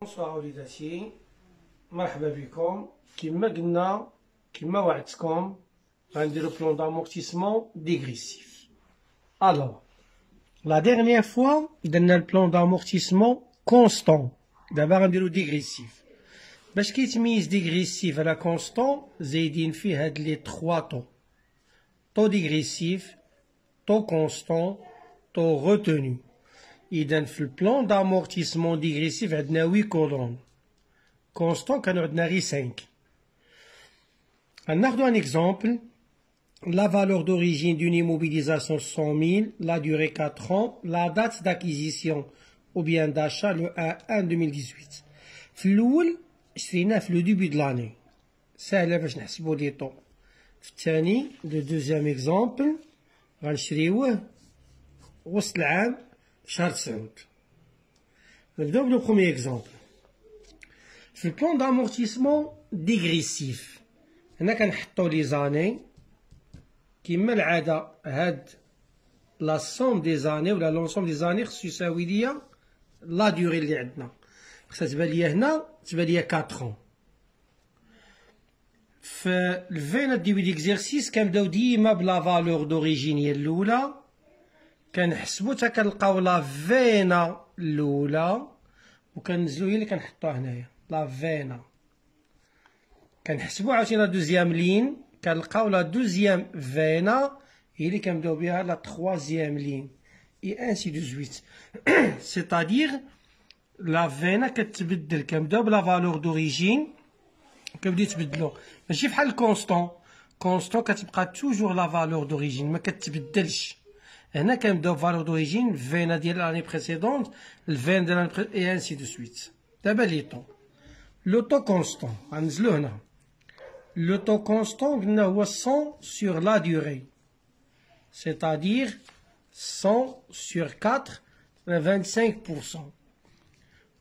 bonsoir وليداتي، مرحبا بكم. كما قلنا كما وعدتكم غنديرو بلون d'amortissement dégressif. Alors, la dernière fois درنا البلون d'amortissement constant، دابا غنديرو dégressif. باش كيتميز dégressif على constant زايدين فيه هاد لي 3 طو dégressif، طو constant، طو retenu. إذا في البلان d'amortissement dégressif عندنا 8 كولون، constant كانوا عندنا غير 5. غناخدو ان exemple. La valeur d'origine d'une immobilisation 100 000, la durée 4 ans, la date d'acquisition ou bien d'achat le 1/2018. في الأول شريناه في لو ديبي د لاني، ساهلة باش نحسبو لي طو. في الثاني لو دوزيام اكزومبل غنشريوه وسط العام شهر 9. نبداو بلو بروميي اكزومبل. في البلان d'amortissement dégressif هنا كنحطو لي زاني كيما العادة. هاد لا سوم دي زاني ولا لونسوم دي زاني خصو يساوي ليا لا ديوري اللي عندنا، خصها تبان ليا هنا تبان ليا 4 ans. في الفينا ديبي ديكزيرسيس كنبداو ديما بلا فالور دوريجين هي الأولى، كنحسبو تا كنلقاو لا فينا الأولى وكنزلو هي اللي كنحطوها هنايا لا فينا. كنحسبو عاوتاني لا دوزيام لين كنلقاو لا دوزيام فينا هي اللي كنبداو بها لا تخوازيام لين اي انسي دو زويت. سيتادير لا فينا كتبدل، كنبداو بلا فالور دوريجين كنبداو يتبدلو، ماشي بحال الكونستون. كونستون كتبقى توجور لا فالور دوريجين ما كتبدلش. هنا كنبداو فالور دوريجين فينا ديال لاني بريسيدونت، الفين ديال لاني اي انسي دو سويت. دابا لي طو لو طو كونستون غنزلو هنا. لو طو كونستون قلنا هو 100 sur la durée، c'est-à-dire 100 sur 4 25%.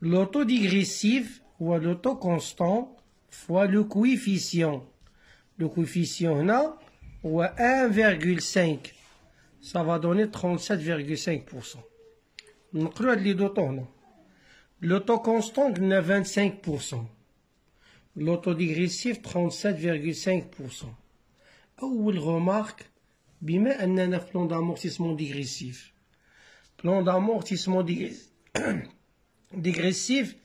Le taux dégressif هو le taux constant fois le coefficient. Le coefficient هنا هو 1,5، ça va donner 37,5%. نقرو هاد لي دو طو هنا. Le taux constant قلنا 25%، le taux dégressif 37,5%. أول remarque، بما أننا في plan d'amortissement dégressif، plan d'amortissement dégressif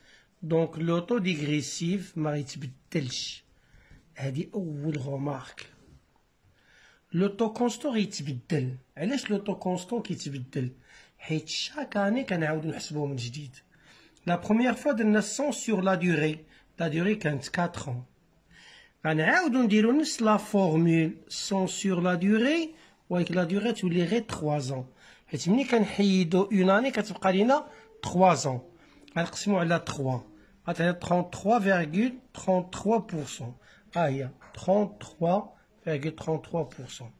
donc le taux dégressif ما يتبدلش. هذه أول remarque. لو طو كونستون غيتبدل. علاش لو طو كونستون كيتبدل؟ حيت شاك اني كنعاودو نحسبوه من جديد. لا بروميير فوا درنا 100 sur la durée، لا دوري كانت 4 ans. غنعاودو نديرو نفس لا فورمول 100 sur la durée ولكن لا دوري تولي غير 3 ans، حيت ملي كنحيدو اون اني كتبقى لينا 3 ans. غنقسمو على 3 غتعطينا 33,33%. ها هي 33,33%.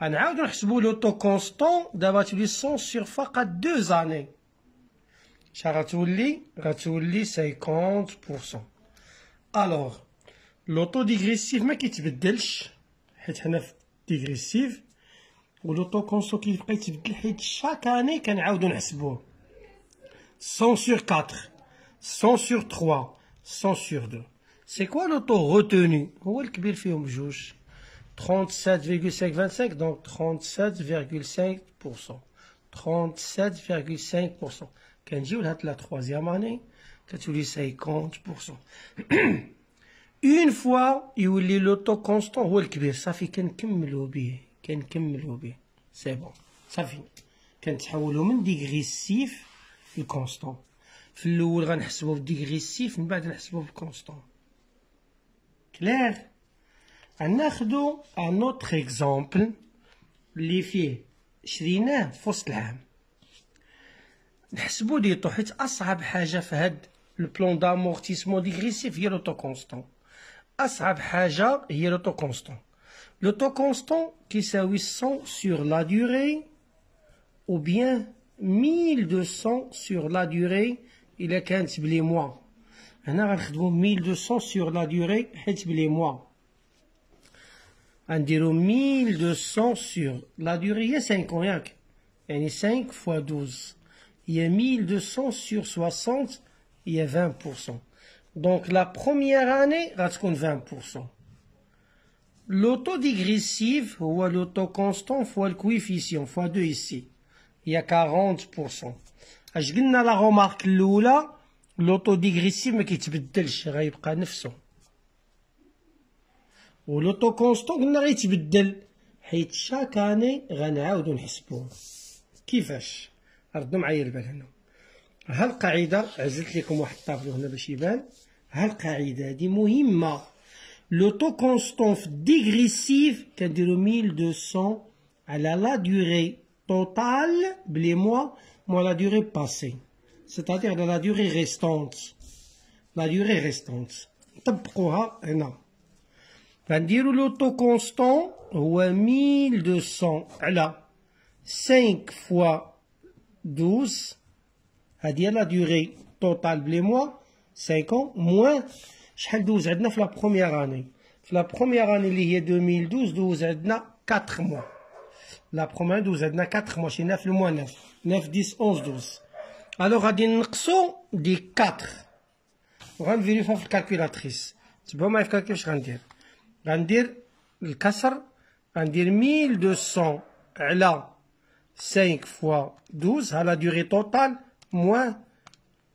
غنعاودو نحسبو لو طو كونستون. دابا تولي 100 sur فقط 2 années. شحال غتولي؟ غتولي 50%. الوغ لو طو ديغريسيف ما كيتبدلش حيت حنا في ديغريسيف، ولو طو كونستون كيبقى يتبدل حيت شاك اني كنعاودو نحسبوه. 100 sur 4، 100 sur 3، 100 sur 2. C'est quoi le taux retenu؟ هو الكبير فيهم بجوج. 37,525 donc 37,5%. 37,5%. كنجيو لهاد لا troisième année كتولي 50%. اون فوا يولي لو طو كونستون هو الكبير صافي كنكملو به سي بون صافي كنتحولو من ديغريسيف لكونستون. في الاول غنحسبو بالديغريسيف من بعد نحسبو بالكونستون. كلير؟ غناخدو ان اوتر اكزومبل اللي فيه شريناه في وسط العام. نحسبو لي طو حيت اصعب حاجه في هاد البلون دامورتيسمون ديغريسيف هي لو طو كونستون. أصعب حاجة هي لو طو كونستون. لو طو كونستون كيساوي 100 sur la durée ou bien 1200 sur la durée إلا كانت بلي موا. هنا غنخدمو 1200 sur la durée حيت بلي موا. غنديرو 1200 sur la durée هي 5 ياك، يعني 5 fois 12 هي 1200 sur 60 هي 20%. دونك لا بروميير اني غتكون 20%. لوتو ديغريسيف هو لوتو كونستون فوا الكويفيسيون فوا 2 ici هي 40%. اش قلنا لا غومارك الاولى لوتو ديغريسيف ما كيتبدلش غيبقى نفسه، ولوتو كونستون قلنا غيتبدل حيت شاك اني غنعاودو نحسبوه. كيفاش؟ ردوا معايا البال هنا. ها القاعده عزلت لكم واحد الطابلو هنا باش يبان. ها القاعده هادي مهمه. لوتو كونستون في الديغريسيف كنديرو 1200 على لا دوري توتال بلي موا la durée passée, c'est-à-dire de la durée restante. La durée restante. نطبقوها هنا. غنديرو لوتو كونستون هو 1200 على 5 فوا 12. هادي هي لا دوري توتال بلي موا 5 موان شحال دوز عندنا في لا بروميير اني. في لا بروميير اني اللي هي 2012 دوز عندنا 4 موا. لا بروميير دوز عندنا 4 موا شي 9 في الموان 9 10 11 12. الوغ غادي نقصو دي 4 وغنفيريفيو في الكالكولاتريس. تبعو معايا في الكالكول اش غندير. غندير الكسر غندير 1200 على 5 فوا 12 ها لا دوري توتال موان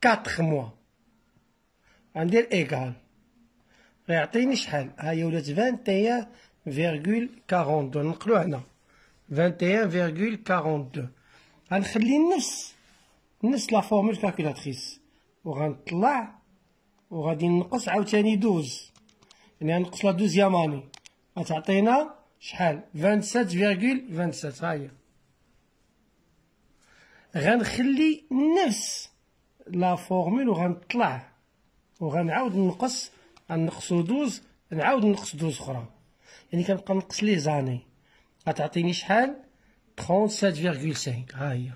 4 موا. غندير ايكال غيعطيني شحال. ها هي ولات 21,42. نقلو هنا 21,42. غنخلي نفس لا فورمول كالكولاتريس وغنطلع وغادي نقص عاوتاني 12 يعني غنقص لا دوزيام اني غتعطينا شحال 27,27. ها هي. غنخلي نفس لا فورمول وغنطلع وغنعاود نقص غنقصو 12 نعاود نقص 12 اخرى يعني كنبقى نقص لي زاني غتعطيني شحال 37,5. ها هي.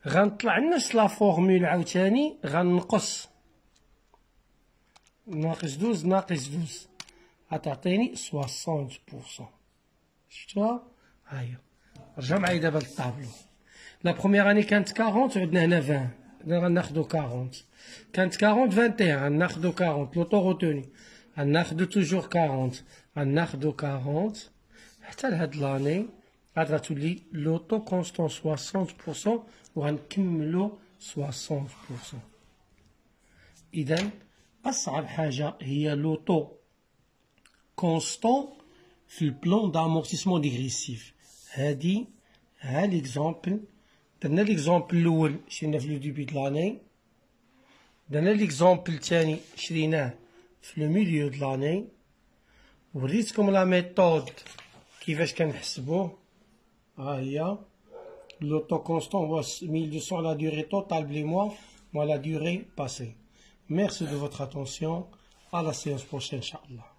غنطلع نفس لا فورمول عاوتاني غنقص ناقص 12 ناقص 12 غتعطيني 60%. شفتوها؟ ها هي. رجع معايا دابا للطابلو. لا بروميير اني كانت 40 عندنا هنا 20 غناخدو 40. كانت 40 21 غناخدو 40 لوطو روتوني غناخدو توجور 40 غناخدو 40 حتى لهاد لاني عاد غتولي لوطو كونستون 60% وغنكملو 60%. اذا اصعب حاجه هي لوطو كونستون في البلان دامورتيسمون ديغريسيف. هادي ها ليكزامبل. درنا ليكزامبل الاول شرينا في لو ديبي د لاني. درنا ليكزامبل الثاني شريناه في لو ميليو د لاني. وريتكم لا ميثود كيفاش كنحسبوه. ها هي لوطو كونستون هو 1200 la durée totale بلي موا la durée passée. Merci de votre attention. À la séance prochaine, Inch'Allah.